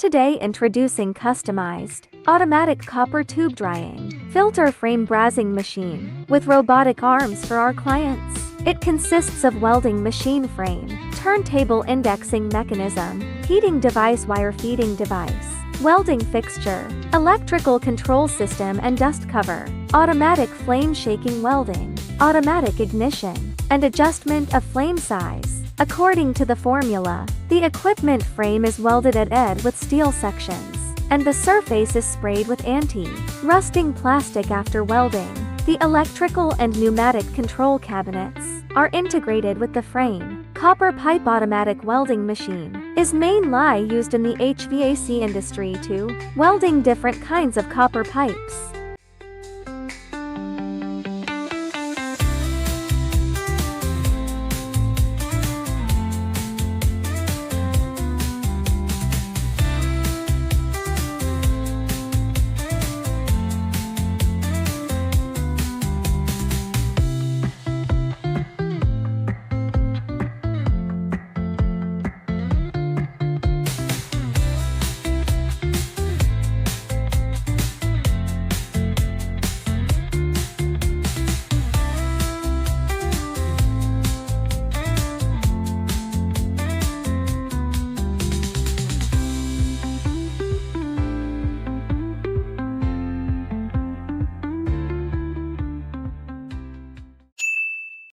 Today introducing customized, automatic copper tube drying, filter frame brazing machine, with robotic arms for our clients. It consists of welding machine frame, turntable indexing mechanism, heating device wire feeding device, welding fixture, electrical control system and dust cover, automatic flame shaking welding, automatic ignition, and adjustment of flame size. According to the formula, the equipment frame is welded at edge with steel sections, and the surface is sprayed with anti-rusting plastic after welding. The electrical and pneumatic control cabinets are integrated with the frame. Copper pipe automatic welding machine is mainly used in the HVAC industry to welding different kinds of copper pipes.